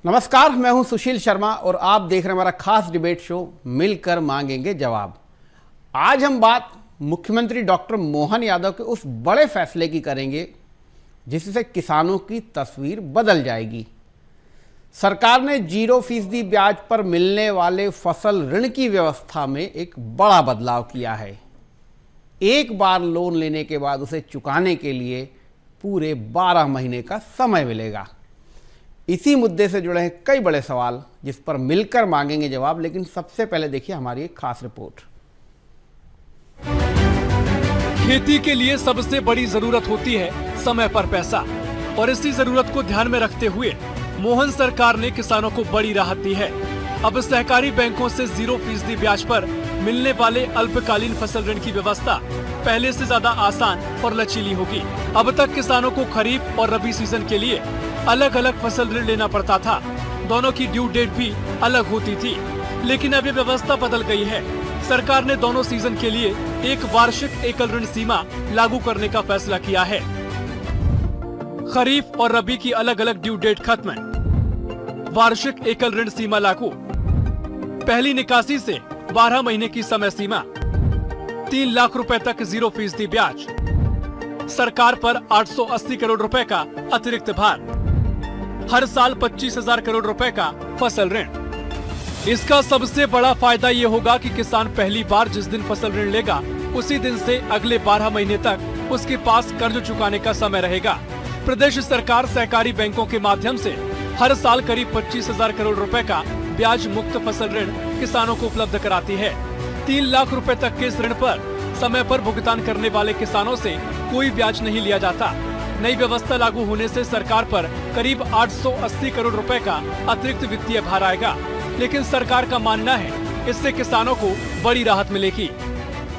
नमस्कार, मैं हूं सुशील शर्मा और आप देख रहे हैं हमारा खास डिबेट शो मिलकर मांगेंगे जवाब। आज हम बात मुख्यमंत्री डॉक्टर मोहन यादव के उस बड़े फैसले की करेंगे जिससे किसानों की तस्वीर बदल जाएगी। सरकार ने 0% ब्याज पर मिलने वाले फसल ऋण की व्यवस्था में एक बड़ा बदलाव किया है। एक बार लोन लेने के बाद उसे चुकाने के लिए पूरे 12 महीने का समय मिलेगा। इसी मुद्दे से जुड़े हैं कई बड़े सवाल जिस पर मिलकर मांगेंगे जवाब। लेकिन सबसे पहले देखिए हमारी एक खास रिपोर्ट। खेती के लिए सबसे बड़ी जरूरत होती है समय पर पैसा, और इसी जरूरत को ध्यान में रखते हुए मोहन सरकार ने किसानों को बड़ी राहत दी है। अब सहकारी बैंकों से 0% ब्याज पर मिलने वाले अल्पकालीन फसल ऋण की व्यवस्था पहले से ज्यादा आसान और लचीली होगी। अब तक किसानों को खरीफ और रबी सीजन के लिए अलग अलग फसल ऋण लेना पड़ता था। दोनों की ड्यू डेट भी अलग होती थी, लेकिन अब ये व्यवस्था बदल गई है। सरकार ने दोनों सीजन के लिए एक वार्षिक एकल ऋण सीमा लागू करने का फैसला किया है। खरीफ और रबी की अलग अलग ड्यू डेट खत्म, वार्षिक एकल ऋण सीमा लागू। पहली निकासी से 12 महीने की समय सीमा, 3 लाख रुपए तक 0% ब्याज, सरकार पर 880 करोड़ रुपए का अतिरिक्त भार, हर साल 25,000 करोड़ रुपए का फसल ऋण। इसका सबसे बड़ा फायदा ये होगा कि किसान पहली बार जिस दिन फसल ऋण लेगा उसी दिन से अगले 12 महीने तक उसके पास कर्ज चुकाने का समय रहेगा। प्रदेश सरकार सहकारी बैंकों के माध्यम से हर साल करीब 25,000 करोड़ रुपए का ब्याज मुक्त फसल ऋण किसानों को उपलब्ध कराती है। 3 लाख रुपए तक के इस ऋण पर समय पर भुगतान करने वाले किसानों से कोई ब्याज नहीं लिया जाता। नई व्यवस्था लागू होने से सरकार पर करीब 880 करोड़ रुपए का अतिरिक्त वित्तीय भार आएगा, लेकिन सरकार का मानना है इससे किसानों को बड़ी राहत मिलेगी।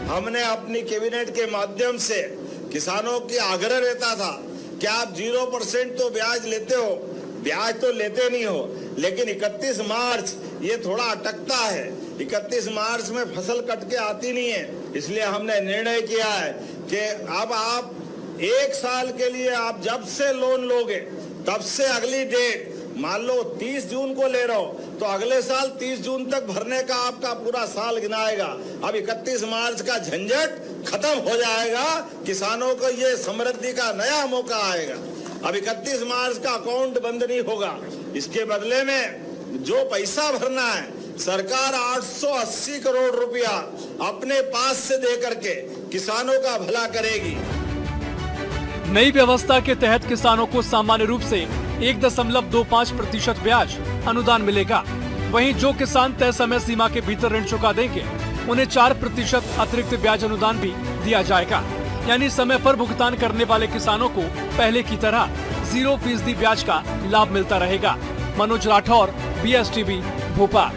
हमने अपनी कैबिनेट के माध्यम से किसानों की आग्रह रहता था कि आप 0% तो ब्याज लेते हो, ब्याज तो लेते नहीं हो, लेकिन 31 मार्च ये थोड़ा अटकता है। 31 मार्च में फसल कट के आती नहीं है, इसलिए हमने निर्णय किया है कि अब आप 1 साल के लिए आप जब से लोन लोगे तब से अगली डेट, मान लो 30 जून को ले रहे हो तो अगले साल 30 जून तक भरने का आपका पूरा साल गिनाएगा। अब 31 मार्च का झंझट खत्म हो जाएगा, किसानों को ये समृद्धि का नया मौका आएगा। अब 31 मार्च का अकाउंट बंद नहीं होगा। इसके बदले में जो पैसा भरना है सरकार 880 करोड़ रुपया अपने पास से दे करके किसानों का भला करेगी। नई व्यवस्था के तहत किसानों को सामान्य रूप से 1.25% ब्याज अनुदान मिलेगा। वहीं जो किसान तय समय सीमा के भीतर ऋण चुका देंगे उन्हें 4% अतिरिक्त ब्याज अनुदान भी दिया जाएगा। यानी समय पर भुगतान करने वाले किसानों को पहले की तरह 0% ब्याज का लाभ मिलता रहेगा। मनोज राठौर, BSTV, भोपाल।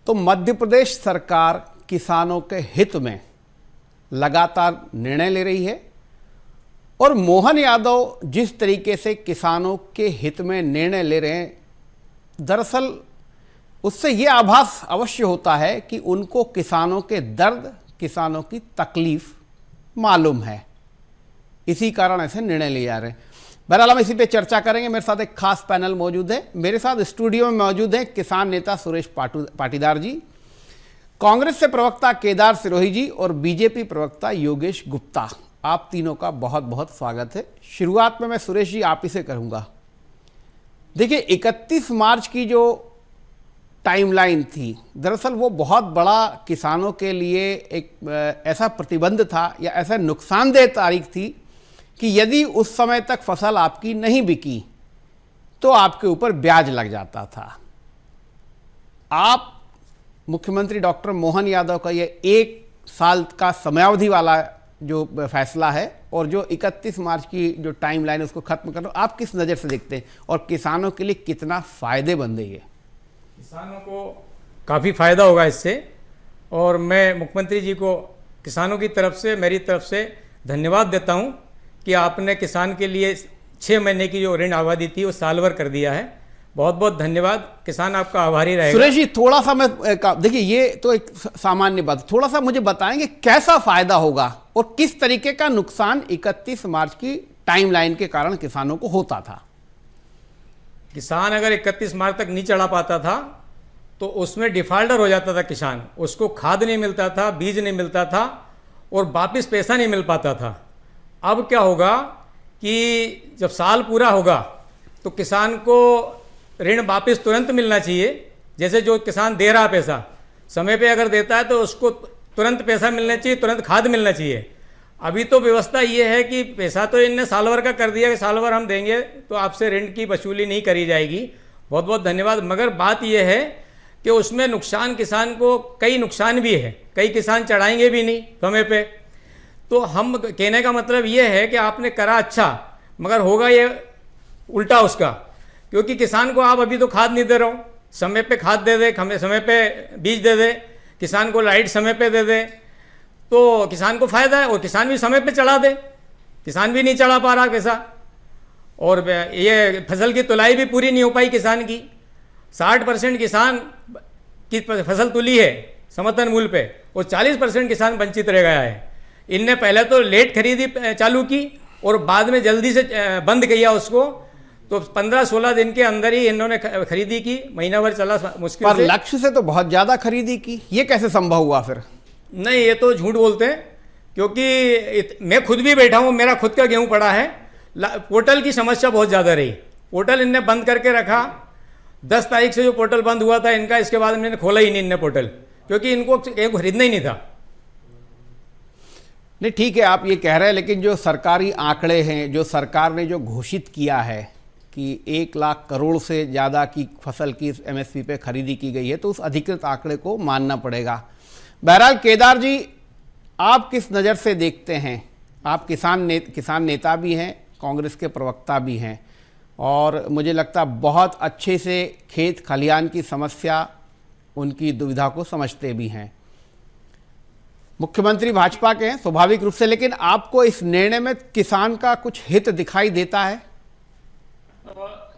तो मध्य प्रदेश सरकार किसानों के हित में लगातार निर्णय ले रही है और मोहन यादव जिस तरीके से किसानों के हित में निर्णय ले रहे हैं, दरअसल उससे ये आभास अवश्य होता है कि उनको किसानों के दर्द, किसानों की तकलीफ मालूम है। इसी कारण ऐसे निर्णय लिए जा रहे हैं। बहरहाल हम इसी पे चर्चा करेंगे। मेरे साथ एक खास पैनल मौजूद है। मेरे साथ स्टूडियो में मौजूद है किसान नेता सुरेश पाटीदार जी, कांग्रेस से प्रवक्ता केदार सिरोही जी और बीजेपी प्रवक्ता योगेश गुप्ता। आप तीनों का बहुत बहुत स्वागत है। शुरुआत में मैं सुरेश जी आप ही से करूंगा। देखिए 31 मार्च की जो टाइमलाइन थी, दरअसल वो बहुत बड़ा किसानों के लिए एक ऐसा प्रतिबंध था या ऐसा नुकसानदेह तारीख थी कि यदि उस समय तक फसल आपकी नहीं बिकी तो आपके ऊपर ब्याज लग जाता था। आप मुख्यमंत्री डॉक्टर मोहन यादव का ये 1 साल का समयावधि वाला जो फैसला है और जो 31 मार्च की जो टाइमलाइन है उसको खत्म करना, आप किस नज़र से देखते हैं और किसानों के लिए कितना फ़ायदेमंद है ये? किसानों को काफ़ी फ़ायदा होगा इससे, और मैं मुख्यमंत्री जी को किसानों की तरफ से, मेरी तरफ से धन्यवाद देता हूं कि आपने किसान के लिए 6 महीने की जो ऋण अवधि थी वो साल भर कर दिया है। बहुत बहुत धन्यवाद, किसान आपका आभारी रहेगा। सुरेश जी थोड़ा सा मैं देखिए ये तो एक सामान्य बात, थोड़ा सा मुझे बताएंगे कैसा फायदा होगा और किस तरीके का नुकसान 31 मार्च की टाइमलाइन के कारण किसानों को होता था? किसान अगर 31 मार्च तक नहीं चढ़ा पाता था तो उसमें डिफाल्टर हो जाता था किसान, उसको खाद नहीं मिलता था, बीज नहीं मिलता था और वापस पैसा नहीं मिल पाता था। अब क्या होगा कि जब साल पूरा होगा तो किसान को ऋण वापस तुरंत मिलना चाहिए। जैसे जो किसान दे रहा पैसा समय पे अगर देता है तो उसको तुरंत पैसा मिलना चाहिए, तुरंत खाद मिलना चाहिए। अभी तो व्यवस्था ये है कि पैसा तो इनने साल भर का कर दिया कि साल भर हम देंगे तो आपसे ऋण की वसूली नहीं करी जाएगी, बहुत बहुत धन्यवाद। मगर बात यह है कि उसमें नुकसान किसान को, कई नुकसान भी है, कई किसान चढ़ाएंगे भी नहीं समय पे। तो हम कहने का मतलब ये है कि आपने करा अच्छा, मगर होगा ये उल्टा उसका, क्योंकि किसान को आप अभी तो खाद नहीं दे रहे हो, समय पे खाद दे दे, समय पे बीज दे दे, किसान को लाइट समय पे दे दे तो किसान को फायदा है और किसान भी समय पे चढ़ा दे। किसान भी नहीं चढ़ा पा रहा पैसा और ये फसल की तुलाई भी पूरी नहीं हो पाई किसान की। 60% किसान की फसल तुली है समर्थन मूल्य पे और 40% किसान वंचित रह गया है। इनने पहले तो लेट खरीदी चालू की और बाद में जल्दी से बंद किया उसको, तो 15-16 दिन के अंदर ही इन्होंने खरीदी की, महीना भर चला मुश्किल पर से। लक्ष्य से तो बहुत ज्यादा खरीदी की, ये कैसे संभव हुआ फिर? नहीं, ये तो झूठ बोलते हैं, क्योंकि मैं खुद भी बैठा हूँ, मेरा खुद का गेहूँ पड़ा है। पोर्टल की समस्या बहुत ज़्यादा रही, पोर्टल इनने बंद करके रखा। 10 तारीख से जो पोर्टल बंद हुआ था इनका, इसके बाद मैंने खोला ही नहीं इनने पोर्टल, क्योंकि इनको गेहूँ खरीदना ही नहीं था। नहीं ठीक है, आप ये कह रहे हैं, लेकिन जो सरकारी आंकड़े हैं, जो सरकार ने जो घोषित किया है कि 1 लाख करोड़ से ज़्यादा की फसल की एमएसपी पे खरीदी की गई है, तो उस अधिकृत आंकड़े को मानना पड़ेगा। बहरहाल केदार जी, आप किस नज़र से देखते हैं? आप किसान नेता भी हैं, कांग्रेस के प्रवक्ता भी हैं और मुझे लगता बहुत अच्छे से खेत खलिहान की समस्या, उनकी दुविधा को समझते भी हैं। मुख्यमंत्री भाजपा के हैं स्वाभाविक रूप से, लेकिन आपको इस निर्णय में किसान का कुछ हित दिखाई देता है?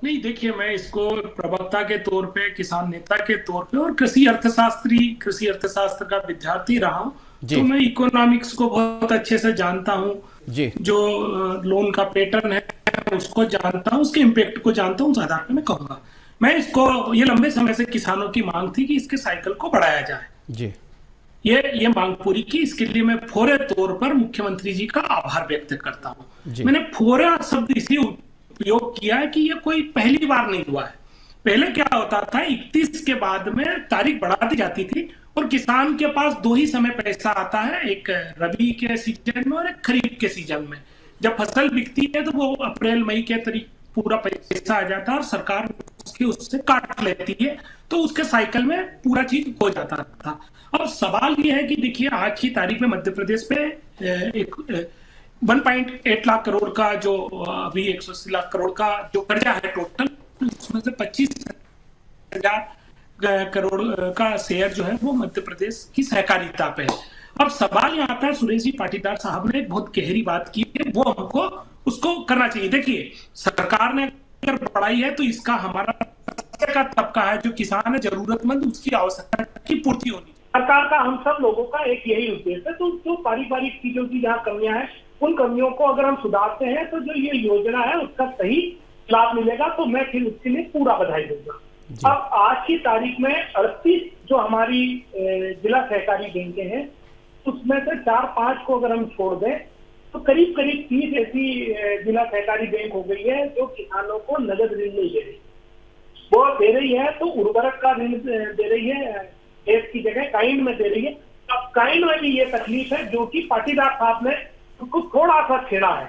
नहीं, देखिए, मैं इसको प्रवक्ता के तौर पे, किसान नेता के तौर पे और कृषि अर्थशास्त्र का विद्यार्थी रहा हूं, तो मैं इकोनॉमिक्स को बहुत अच्छे से जानता हूं जी। जो लोन का पैटर्न है उसको जानता हूं, उसके इम्पैक्ट को जानता हूं। उस आधार पर मैं कहूंगा, मैं इसको, ये लंबे समय से किसानों की मांग थी कि इसके साइकिल को बढ़ाया जाए जी। ये मांग पूरी की, इसके लिए मैं फौरे तौर पर मुख्यमंत्री जी का आभार व्यक्त करता हूँ। मैंने फौरा शब्द इसी उपयोग किया है कि ये कोई पहली बार नहीं हुआ है। पहले क्या होता था, 31 के बाद में तारीख बढ़ा दी जाती थी और किसान के पास 2 ही समय पैसा आता है, एक रबी के सीजन में और एक खरीफ के सीजन में। जब फसल बिकती है तो वो अप्रैल मई के तरीके पूरा पैसा आ जाता है और सरकार उससे काट लेती है, तो उसके साइकिल में पूरा चीज हो जाता था। अब सवाल ये है कि देखिए, आज की तारीख में मध्य प्रदेश पे एक 1.8 लाख करोड़ का जो अभी 180 लाख करोड़ का जो कर्जा है टोटल, उसमें से 25,000 करोड़ का शेयर जो है वो मध्य प्रदेश की सहकारिता पे है। अब सवाल यहाँ आता है, सुरेश जी पाटीदार साहब ने एक बहुत गहरी बात की है, वो हमको उसको करना चाहिए। देखिए, सरकार ने अगर बढ़ाई है तो इसका हमारा का तबका है जो किसान है, जरूरतमंद, उसकी आवश्यकता की पूर्ति होनी। सरकार का, हम सब लोगों का एक यही उद्देश्य है। तो जो पारिवारिक चीजों की जहाँ कमियां हैं, उन कमियों को अगर हम सुधारते हैं तो जो ये योजना है उसका सही लाभ मिलेगा, तो मैं फिर उसके लिए पूरा बधाई दूंगा। अब आज की तारीख में 38 जो हमारी जिला सहकारी बैंकें हैं, उसमें से 4-5 को अगर हम छोड़ दें तो करीब 30 ऐसी जिला सहकारी बैंक हो गई है जो किसानों को नगद ऋण नहीं दे रही। वो दे रही है तो उर्वरक का ऋण दे रही है, देश की जगह काइंड में दे रही है। अब काइंड में भी ये तकलीफ है जो कि पाटीदार साहब ने उसको थोड़ा सा छेड़ा है,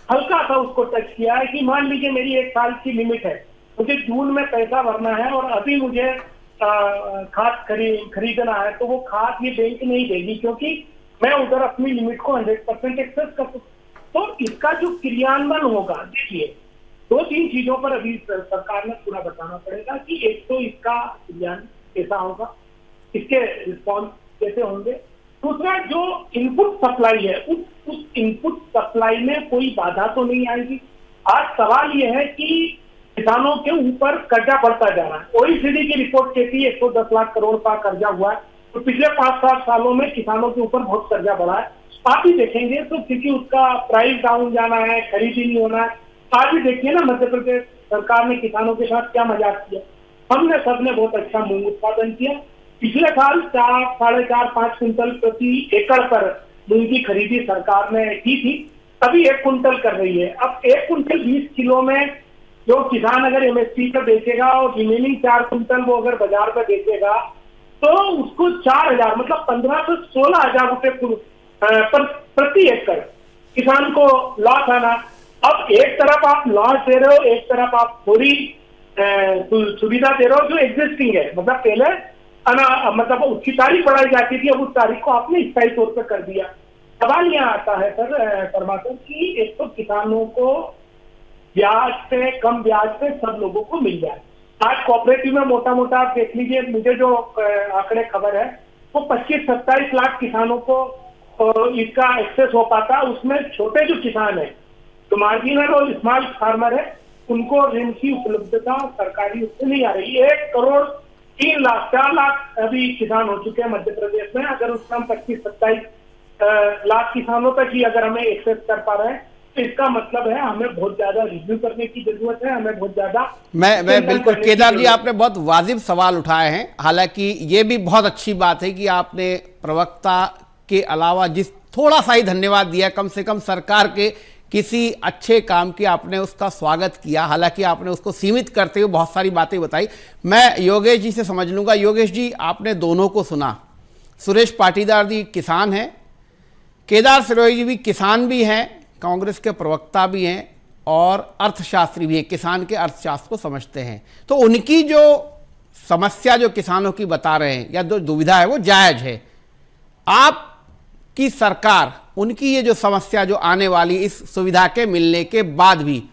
हल्का सा उसको टच किया है कि मान लीजिए मेरी 1 साल की लिमिट है, मुझे जून में पैसा भरना है और अभी मुझे खाद खरीदना है, तो वो खाद ये बैंक नहीं देगी क्योंकि मैं उधर अपनी लिमिट को 100% एक्सेस कर सकता। तो इसका जो क्रियान्वयन होगा, देखिए 2-3 चीजों पर अभी सरकार ने पूरा बताना पड़ेगा कि एक तो इसका क्रियान्वयन कैसा होगा, इसके रिस्पॉन्स कैसे होंगे। दूसरा, जो इनपुट सप्लाई है, उस इनपुट सप्लाई में कोई बाधा तो नहीं आएगी। आज सवाल यह है कि किसानों के ऊपर कर्जा बढ़ता जा रहा है। ओईसीडी की रिपोर्ट कहती है 110 लाख करोड़ का कर्जा हुआ है, तो पिछले 5-7 सालों में किसानों के ऊपर बहुत कर्जा बढ़ा है। आप ही देखेंगे तो क्योंकि उसका प्राइस डाउन जाना है, खरीदी नहीं होना है। आप ही देखिए ना, मध्य प्रदेश सरकार ने किसानों के साथ क्या मजाक किया। हमने सबने बहुत अच्छा मूंग उत्पादन किया। पिछले साल 4, 4.5, 5 कुंटल प्रति एकड़ पर मूंग की खरीदी सरकार ने की थी, अभी 1 कुंटल कर रही है। अब 1 कुंटल 20 किलो में जो किसान अगर एमएसपी पर बेचेगा और रिमेनिंग 4 कुंटल वो अगर बाजार पर बेचेगा तो उसको 4,000 मतलब 15 से 16,000 रुपए प्रति एकड़ किसान को लॉस आना। अब एक तरफ आप लॉस दे रहे हो, एक तरफ आप थोड़ी सुविधा दे रहे हो जो एग्जिस्टिंग है। मतलब पहले मतलब उसकी तारीख बढ़ाई जाती थी, अब उस तारीख को आपने स्थायी तौर पर कर दिया। सवाल यहाँ आता है सर परमात्मा की एक तो किसानों को ब्याज पे, कम ब्याज पे सब लोगों को मिल जाए। आज कोऑपरेटिव में मोटा मोटा आप देख लीजिए, मुझे जो आंकड़े खबर है वो 25-27 लाख किसानों को इसका एक्सेस हो पाता। उसमें छोटे जो किसान है, जो मार्जिनल और स्मॉल फार्मर है, उनको ऋण की उपलब्धता सरकारी उससे नहीं आ रही। 1 करोड़ 3 लाख 4 लाख अभी किसान हो चुके हैं मध्य प्रदेश में। अगर उसमें हम 25-27 लाख किसानों तक ही अगर हमें एक्सेस कर पा रहे हैं तो इसका मतलब है हमें बहुत ज्यादा रिव्यू करने की जरूरत है, हमें बहुत ज्यादा। मैं बिल्कुल, केदार जी आपने बहुत वाजिब सवाल उठाए हैं। हालांकि ये भी बहुत अच्छी बात है कि आपने प्रवक्ता के अलावा जिस थोड़ा सा ही धन्यवाद दिया, कम से कम सरकार के किसी अच्छे काम की आपने उसका स्वागत किया। हालांकि आपने उसको सीमित करते हुए बहुत सारी बातें बताई। मैं योगेश जी से समझ लूँगा। योगेश जी, आपने दोनों को सुना। सुरेश पाटीदार जी किसान हैं, केदार सिरोही जी भी किसान भी हैं, कांग्रेस के प्रवक्ता भी हैं और अर्थशास्त्री भी हैं, किसान के अर्थशास्त्र को समझते हैं। तो उनकी जो समस्या जो किसानों की बता रहे हैं या जो दुविधा है वो जायज़ है। आपकी सरकार उनकी ये जो समस्या जो आने वाली इस सुविधा के मिलने के बाद भी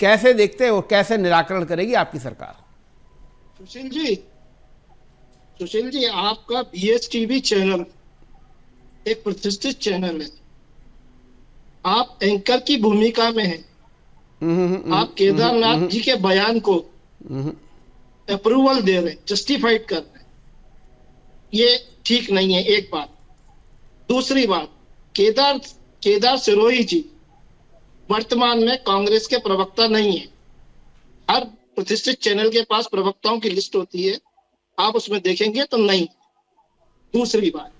कैसे देखते हैं और कैसे निराकरण करेगी आपकी सरकार? सुशील जी आपका BSTV चैनल एक प्रतिष्ठित चैनल है, आप एंकर की भूमिका में हैं। आप केदारनाथ जी के बयान को अप्रूवल दे रहे हैं, जस्टिफाइड कर रहे हैं, ये ठीक नहीं है। एक बात। दूसरी बात, केदार सिरोही जी वर्तमान में कांग्रेस के प्रवक्ता नहीं है। हर प्रतिष्ठित चैनल के पास प्रवक्ताओं की लिस्ट होती है, आप उसमें देखेंगे तो नहीं। दूसरी बात।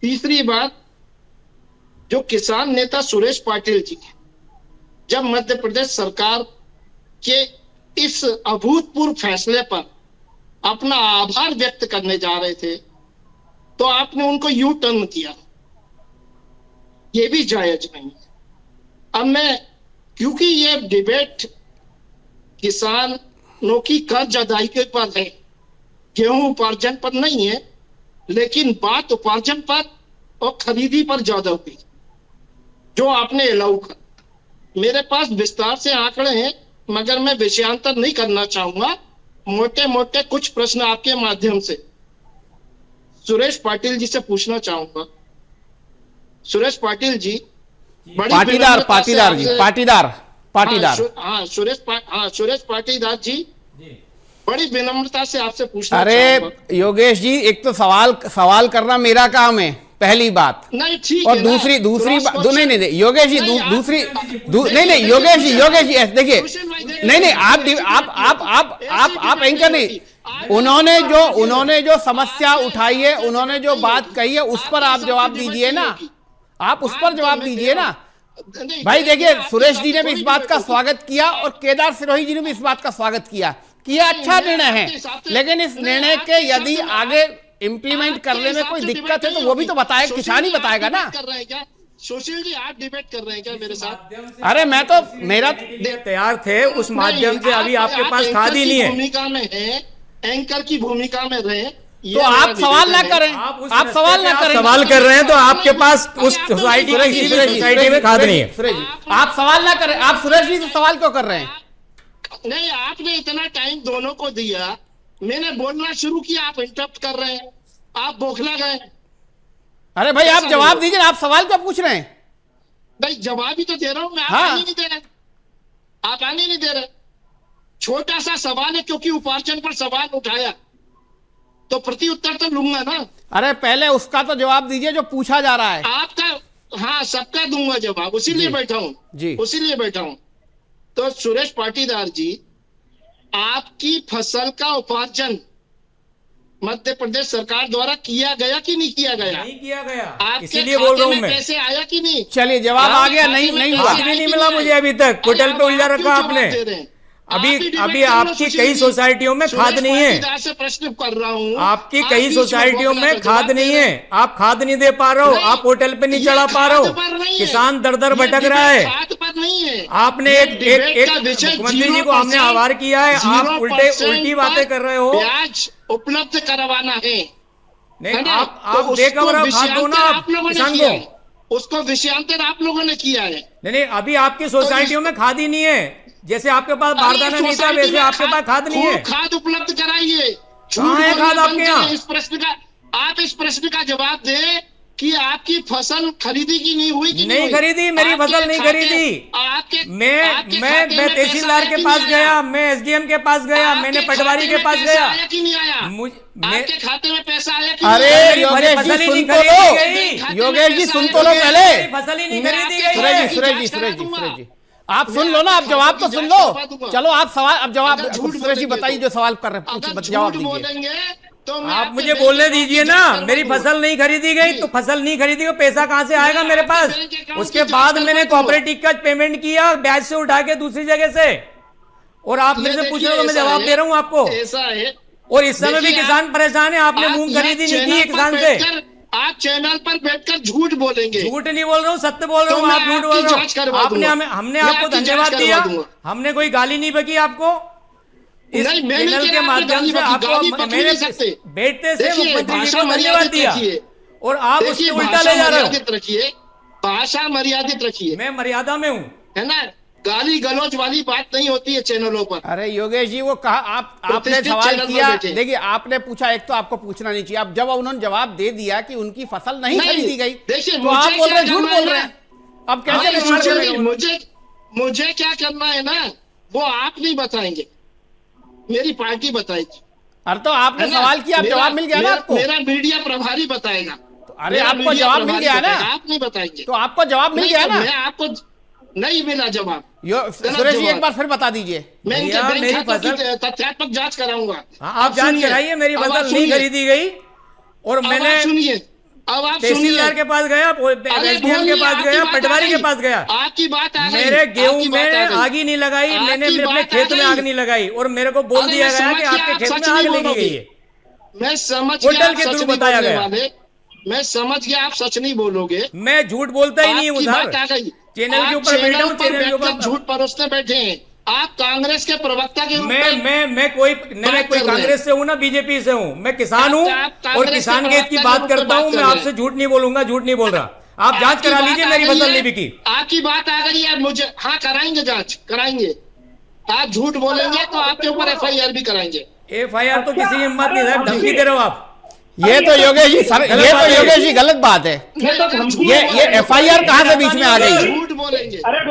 तीसरी बात, जो किसान नेता सुरेश पाटिल जी जब मध्य प्रदेश सरकार के इस अभूतपूर्व फैसले पर अपना आभार व्यक्त करने जा रहे थे तो आपने उनको यू टर्न किया, ये भी जायज नहीं है। अब मैं, क्योंकि ये डिबेट किसानों की कर्ज अदायगी पर है, गेहूं उपार्जन पर नहीं है, लेकिन बात उपार्जन पर और खरीदी पर ज्यादा हुई जो आपने अलाउ कर। मेरे पास विस्तार से आंकड़े हैं मगर मैं विषयांतर नहीं करना चाहूंगा। मोटे मोटे कुछ प्रश्न आपके माध्यम से सुरेश पाटिल जी से पूछना चाहूंगा। सुरेश पाटिल जी, पाटीदार सुरेश पाटीदार जी बड़ी विनम्रता से आपसे पूछना अरे चाहूंगा। योगेश जी, एक तो सवाल करना मेरा काम है, पहली बात। नहीं ठीक और है दूसरी बात, नहीं योगेश जी, दूसरी नहीं योगेश जी देखिए, नहीं आप एंकर नहीं, उन्होंने जो समस्या उठाई है, उन्होंने जो बात कही है उस पर आप जवाब दीजिए ना, आप उस पर जवाब दीजिए ना भाई। देखिए, सुरेश जी ने भी इस बात का स्वागत किया और केदार सिरोही जी ने भी इस बात का स्वागत किया। अच्छा निर्णय है, लेकिन इस निर्णय के यदि आगे इम्प्लीमेंट करने में कोई दिक्कत है तो वो भी तो बताए, किसान ही बताएगा ना। सुशील जी, आप डिबेट कर रहे हैं क्या मेरे साथ? अरे मैं तो मेरा तैयार थे उस माध्यम से, अभी आपके पास खाद ही नहीं है। भूमिका में है, एंकर की भूमिका में रहे, तो आप सवाल ना करें, आप सवाल ना करें। सवाल कर रहे हैं तो आपके पास उस सोसाइटी में खाद नहीं है। आप सवाल ना करें, आप सुरेश जी से सवाल क्यों कर रहे हैं? नहीं, आपने इतना टाइम दोनों को दिया, मैंने बोलना शुरू किया, आप इंटरप्ट कर रहे हैं, आप बौखला गए। अरे भाई आप जवाब दीजिए, आप सवाल क्यों पूछ रहे हैं? नहीं, जवाब ही तो दे रहा हूं मैं, आप हाँ। आने नहीं दे रहे, आप आने नहीं दे रहे। छोटा सा सवाल है, क्योंकि उपार्जन पर सवाल उठाया तो प्रति उत्तर तो लूंगा ना। अरे पहले उसका तो जवाब दीजिए जो पूछा जा रहा है। आपका, हाँ, सबका दूंगा जवाब, उसीलिए बैठा हूं, जी। उसीलिए बैठा हूं। तो सुरेश पाटीदार जी, आपकी फसल का उपार्जन मध्य प्रदेश सरकार द्वारा किया गया कि नहीं किया गया? नहीं किया गया, आपके इसीलिए बोल रहा हूँ खाते में मैं। पैसे आया कि नहीं? चलिए जवाब आ गया। नहीं हुआ। खाद भी नहीं मिला मुझे अभी तक, पोर्टल पे उलझा रखा आपने। अभी आपकी कई सोसाइटियों में खाद नहीं है, से प्रश्न कर रहा हूँ, आपकी कई सोसाइटियों में खाद नहीं है, आप खाद नहीं दे पा रहे हो, आप पोर्टल पे नहीं चढ़ा पा रहे हो, किसान दर दर भटक रहा है। खाद पर नहीं है। आपने एक मुख्यमंत्री जी को हमने आभार किया है, आप उल्टी बातें कर रहे हो। ब्याज उपलब्ध करवाना है। नहीं, आप बेखबर खाद दो ना आप किसान को। उसको विषयांतर आप लोगों ने किया है। नहीं, अभी आपकी सोसाइटियों में खाद ही नहीं है। जैसे आपके पास बारदाना नहीं था, वैसे आपके पास खाद नहीं है। खाद उपलब्ध कराइए। कहाँ है खाद आपके यहाँ? आप इस प्रश्न का जवाब दें कि आपकी फसल खरीदी की नहीं हुई कि नहीं खरीदी, मेरी फसल नहीं खरीदी। मैं तहसीलदार के पास गया, मैं एसडीएम के पास गया, मैंने पटवारी के पास गया। कि नहीं आया? आपके खाते में पैसा आया कि अरे नहीं आया? योगेश जी सुन तो लो, योगेश जी सुन तो लो पहले। फसल ही नहीं खरीदी गई। सुरेश जी आप सुन लो ना, आप जवाब तो सुन लो। चलो आप सवाल, अब जवाब सुरेश जी बताइए जो सवाल कर रहे हैं, जवाब दीजिए। तो आप मुझे बोलने दीजिए ना, मेरी फसल नहीं खरीदी गई तो फसल नहीं खरीदी गई, पैसा कहाँ से आएगा मेरे पास? उसके बाद मैंने कोऑपरेटिव का पेमेंट किया ब्याज से उठा के दूसरी जगह से, और आप मेरे से पूछ रहे हो तो मैं जवाब दे रहा हूँ आपको। ऐसा है, और इस समय भी किसान परेशान है, आपने मूंग खरीदी नहीं की किसान से। आप चैनल पर बैठकर झूठ बोलेंगे। झूठ नहीं बोल रहा हूँ, सत्य बोल रहा हूँ। आप झूठ बोल रहे हो। आपने हमने आपको धन्यवाद दिया, हमने कोई गाली नहीं बकी आपको। इस चैनल के माध्यम से आपको मैंने बैठते से मुख्यमंत्री जी को धन्यवाद दिया, और आप उसके उल्टा ले जा रहे हो। रखिए, भाषा मर्यादित रखिए। मैं मर्यादा में हूँ, है ना? गाली गलौज वाली बात नहीं होती है चैनलों पर। अरे योगेश जी वो कहा आपने सवाल किया, देखिए आपने पूछा, एक तो आपको पूछना नहीं चाहिए। अब जब उन्होंने जवाब दे दिया कि उनकी फसल नहीं खरीदी गई, देखिए तो आप बोल रहे हैं, झूठ बोल रहे हैं। अब कैसे? मुझे क्या करना है ना, वो आप नहीं बताएंगे, मेरी पार्टी बताएगी। अरे तो आपने सवाल किया, जवाब मिल गया ना आपको? मेरा मीडिया प्रभारी बताएगा। अरे आपको जवाब मिल गया ना? आप नहीं बताएंगे तो आपको जवाब मिल गया ना? मैं आपको नहीं मिला जवाब। सुरेश जी एक बार फिर बता दीजिए। मैं मेरी फसल तथ्यात्मक जांच कराऊंगा। आप जांच कराइए, मेरी फसल नहीं खरीदी गई। और मैंने सुनिए, अब आप तहसीलदार के पास गया, एसडीएम के पास गया, पटवारी के पास गया। आपकी बात आ गई। मेरे गेहूं में आग ही नहीं लगाई, मैंने अपने खेत में आग नहीं लगाई, और मेरे को बोल दिया गया कि आपके खेत में आग लगी गई है। मैं समझ पोर्टल के थ्रू बताया गया। मैं समझ गया आप सच नहीं बोलोगे। मैं झूठ बोलता ही नहीं हूँ सर। चैनल के ऊपर बैठा हूँ, चैनल के ऊपर झूठ परोसने बैठे हैं। आप कांग्रेस के प्रवक्ता के रूप में मैं कोई कांग्रेस से हूँ ना बीजेपी से हूँ, मैं किसान हूँ और किसान के हित की बात करता हूँ। मैं आपसे झूठ नहीं बोलूंगा, झूठ नहीं बोल रहा। आप जांच करा लीजिए, मेरी फसल नहीं बिकी। आपकी बात आ गई है मुझे, हाँ कराएंगे, जांच कराएंगे। आप झूठ बोलेंगे तो आपके ऊपर FIR भी कराएंगे। FIR तो किसी हिम्मत नहीं साहब, धमकी दे रहे हो आप। ये तो योगेश जी सर, ये तो योगेश जी गलत बात है। ये FIR कहाँ से बीच में आ गई? झूठ बोलेंगे। अरे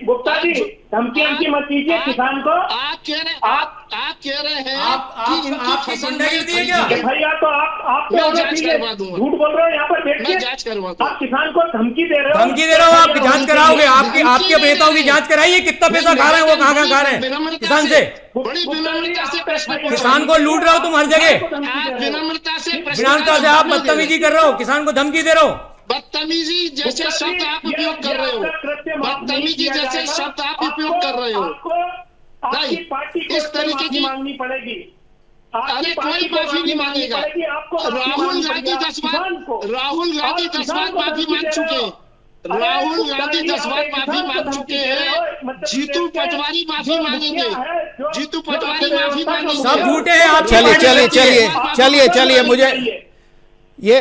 गुप्ता जी धमकी मत दीजिए किसान को। आप कह रहे हैं कि इनकी फसल गुंडागिर्दी है क्या? FIR तो आप जांच करवा दूंगा। झूठ बोल रहे हो यहाँ पर बैठ के। मैं जांच करवा दूंगा। आप किसान को धमकी दे रहे हो। धमकी दे रहे हो आप? जांच कराओगे? आपके नेताओं की जांच कराइए, कितना पैसा खा रहे हैं वो, कहाँ खा रहे हैं किसान से? बड़ी विनम्रता से प्रश्न पूछ, किसान को लूट रहे हो तुम हर जगह। आप विनम्रता से विनम्रता से आप बदतमीजी कर रहे हो, किसान को धमकी दे रहे हो। बदतमीजी जैसे शब्द आप उपयोग कर रहे हो, बदतमीजी जैसे शब्द आप उपयोग कर रहे हो। आपकी पार्टी को इस तरीके की मांगनी पड़ेगी। अरे कोई माफी नहीं मांगेगा। राहुल गांधी 10 बार माफी मांग चुके हैं। राहुल गांधी 10 बार माफी मांग चुके हैं। जीतू पटवारी माफी मांगेंगे। जीतू पटवारी माफी मांगेंगे। सब झूठे हैं आप। चलिए मुझे ये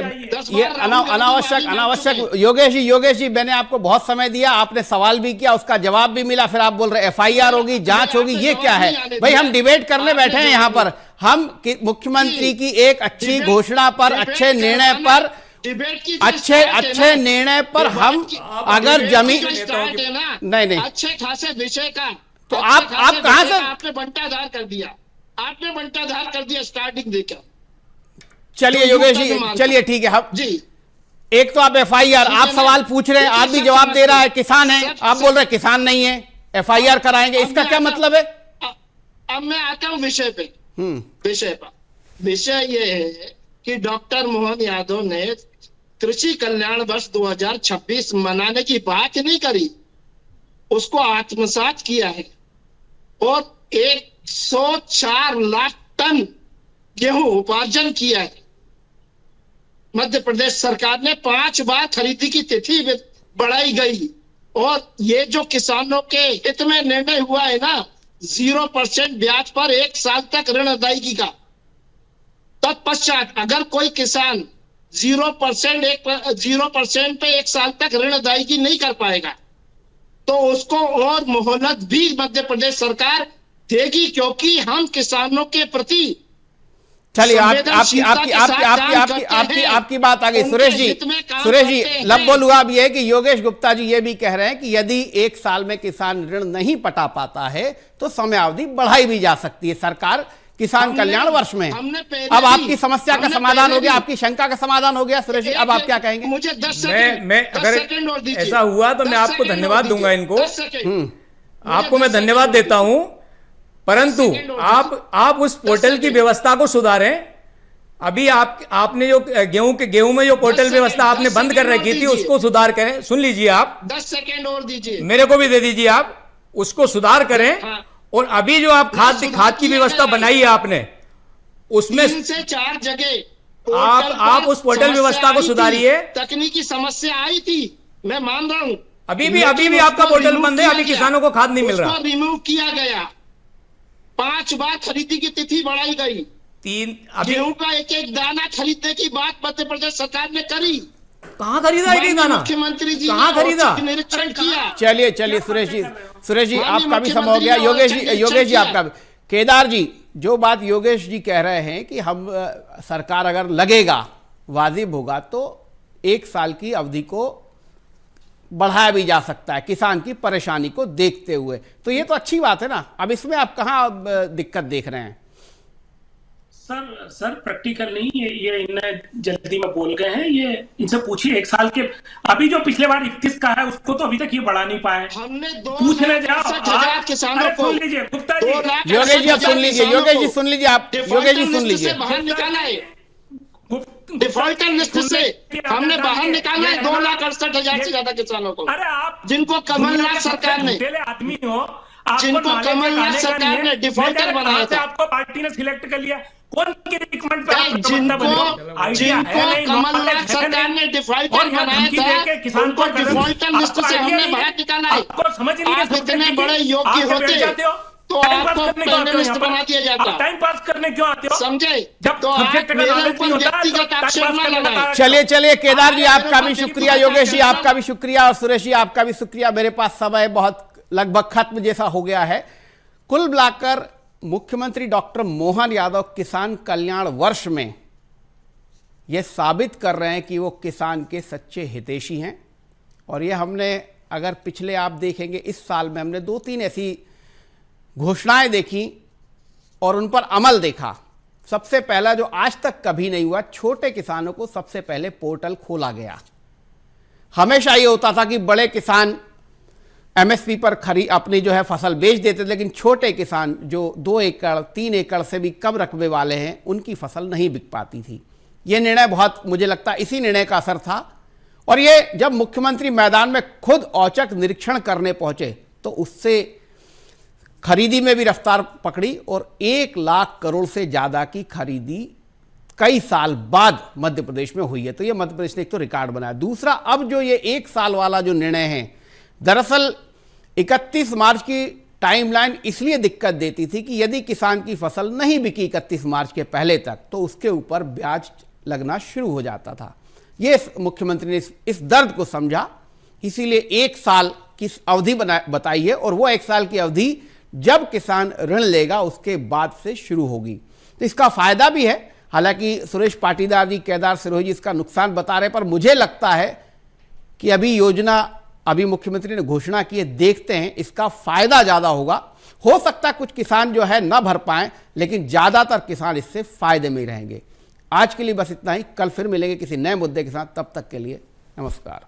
अनावश्यक योगेश जी मैंने आपको बहुत समय दिया, आपने सवाल भी किया, उसका जवाब भी मिला, फिर आप बोल रहे FIR होगी, जांच होगी। ये क्या है भाई? हम डिबेट करने बैठे हैं यहाँ पर। हम मुख्यमंत्री की एक अच्छी घोषणा पर, अच्छे निर्णय पर, अच्छे निर्णय पर हम अगर जमीन नहीं अच्छे खासे विषय का तो आप कहां से आपने बंटाधार कर दिया स्टार्टिंग देकर। चलिए योगेश जी, चलिए ठीक है। हम जी, एक तो आप FIR, आप सवाल पूछ रहे हैं, आप भी जवाब दे रहा है, किसान है, आप बोल रहे हैं किसान नहीं है, FIR कराएंगे, इसका क्या मतलब है? अब मैं आता हूं विषय पे। विषय ये है कि डॉक्टर मोहन यादव ने कृषि कल्याण वर्ष 2026 मनाने की बात नहीं करी, उसको आत्मसात किया है और 104 लाख टन गेहूं उपार्जन किया है। मध्य प्रदेश सरकार ने 5 बार खरीदी की तिथि बढ़ाई गई और ये जो किसानों के हित में निर्णय हुआ है ना, 0% ब्याज पर 1 साल तक ऋण अदायगी का, तत्पश्चात अगर कोई किसान 0% पे 1 साल तक ऋण अदायगी नहीं कर पाएगा तो उसको और मोहलत भी मध्य प्रदेश सरकार देगी, क्योंकि हम किसानों के प्रति चलिए आपकी बात आ गई। सुरेश जी लब बोलूंगा अब ये कि योगेश गुप्ता जी ये भी कह रहे हैं कि यदि 1 साल में किसान ऋण नहीं पटा पाता है तो समयावधि बढ़ाई भी जा सकती है। सरकार किसान कल्याण वर्ष में अब आपकी समस्या का समाधान हो गया, आपकी शंका का समाधान हो गया। सुरेश जी अब आप क्या कहेंगे? मुझे 10 मैं अगर ऐसा हुआ तो मैं आपको धन्यवाद दूंगा, इनको आपको मैं धन्यवाद देता हूं, परंतु आप उस पोर्टल की व्यवस्था को सुधारें। अभी आपने जो गेहूं में जो पोर्टल व्यवस्था आपने बंद कर रखी थी उसको सुधार करें। सुन लीजिए, आप 10 सेकंड और दीजिए, मेरे को भी दे दीजिए, आप उसको सुधार करें। और अभी जो आप खाद की व्यवस्था बनाई है आपने, उसमें 3 से 4 जगह आप उस पोर्टल व्यवस्था को सुधारिए। तकनीकी समस्या आई थी, मैं मान रहा हूं, अभी भी आपका पोर्टल बंद है, अभी किसानों को खाद नहीं मिल रहा। रिमूव किया गया, 5 बार खरीदी की तिथि बढ़ाई गई, 3 गेहूं का एक दाना खरीदने की बात मध्य प्रदेश सरकार ने करी। कहाँ खरीदा एक दाना? मुख्यमंत्री जी कहाँ खरीदा? निरीक्षण किया। चलिए सुरेश जी आपका भी समय हो गया। योगेश जी आपका भी। केदार जी, जो बात योगेश जी कह रहे हैं कि हम सरकार अगर लगेगा, वाजिब होगा तो 1 साल की अवधि को बढ़ाया भी जा सकता है किसान की परेशानी को देखते हुए, तो ये तो अच्छी बात है ना। अब इसमें आप कहाँ दिक्कत देख रहे हैं? सर प्रैक्टिकल नहीं, ये इन्हें जल्दी में बोल गए हैं। ये इनसे पूछिए 1 साल के, अभी जो पिछले बार 21 का है उसको तो अभी तक ये बढ़ा नहीं पाए। हमने पूछने जाओ किसानों को। सुन लीजिए गुप्ता जी, योगेश जी आप सुन लीजिए, योगेश जी सुन लीजिए, आप योगेश जी सुन लीजिए। बाहर निकाला है डिफॉल्टर लिस्ट से, हमने बाहर निकाला है 2,68,000 से ज्यादा किसानों को। अरे आप जिनको कमलनाथ सरकार ने, आदमी हो, जिनको कमलनाथ सरकार ने डिफॉल्टर बनाया था, आपको पार्टी ने सिलेक्ट कर लिया, कौन के रिकमेंड पे जिनको कमलनाथ सरकार ने डिफॉल्टर बनाया था, उनको डिफॉल्टर लिस्ट से हमने बाहर निकाला है। आपको समझ नहीं, आप इतने बड़े योग्य होते तो आपको पैनलिस्ट बना दिया जाता। टाइम पास करने क्यों आते हो? समझे? जब तो आप मेरे ऊपर व्यक्तिगत आक्षेप न लगाएं। चलिए केदार जी आपका भी शुक्रिया, योगेश जी आपका भी शुक्रिया और सुरेश जी आपका भी शुक्रिया। मेरे पास समय बहुत लगभग खत्म जैसा हो गया है। कुल मिलाकर मुख्यमंत्री डॉक्टर मोहन यादव किसान कल्याण वर्ष में यह साबित कर रहे हैं कि वो किसान के सच्चे हितैषी हैं। और ये हमने, अगर पिछले आप देखेंगे इस साल में हमने 2-3 ऐसी घोषणाएं देखी और उन पर अमल देखा। सबसे पहला जो आज तक कभी नहीं हुआ, छोटे किसानों को सबसे पहले पोर्टल खोला गया। हमेशा ये होता था कि बड़े किसान एमएसपी पर अपनी जो है फसल बेच देते थे, लेकिन छोटे किसान जो 2 एकड़ 3 एकड़ से भी कम रकबे वाले हैं उनकी फसल नहीं बिक पाती थी। ये निर्णय बहुत, मुझे लगता है इसी निर्णय का असर था। और ये जब मुख्यमंत्री मैदान में खुद औचक निरीक्षण करने पहुंचे तो उससे खरीदी में भी रफ्तार पकड़ी और 1 लाख करोड़ से ज़्यादा की खरीदी कई साल बाद मध्य प्रदेश में हुई है। तो ये मध्य प्रदेश ने एक तो रिकॉर्ड बनाया। दूसरा, अब जो ये 1 साल वाला जो निर्णय है, दरअसल 31 मार्च की टाइमलाइन इसलिए दिक्कत देती थी कि यदि किसान की फसल नहीं बिकी 31 मार्च के पहले तक तो उसके ऊपर ब्याज लगना शुरू हो जाता था। ये मुख्यमंत्री ने इस दर्द को समझा, इसीलिए 1 साल की अवधि बताई है और वो 1 साल की अवधि जब किसान ऋण लेगा उसके बाद से शुरू होगी। तो इसका फायदा भी है। हालांकि सुरेश पाटीदार जी, केदार सिरोही जी इसका नुकसान बता रहे, पर मुझे लगता है कि अभी मुख्यमंत्री ने घोषणा की है, देखते हैं इसका फायदा ज्यादा होगा। हो सकता है कुछ किसान जो है न भर पाए, लेकिन ज्यादातर किसान इससे फायदे में रहेंगे। आज के लिए बस इतना ही। कल फिर मिलेंगे किसी नए मुद्दे के साथ। तब तक के लिए नमस्कार।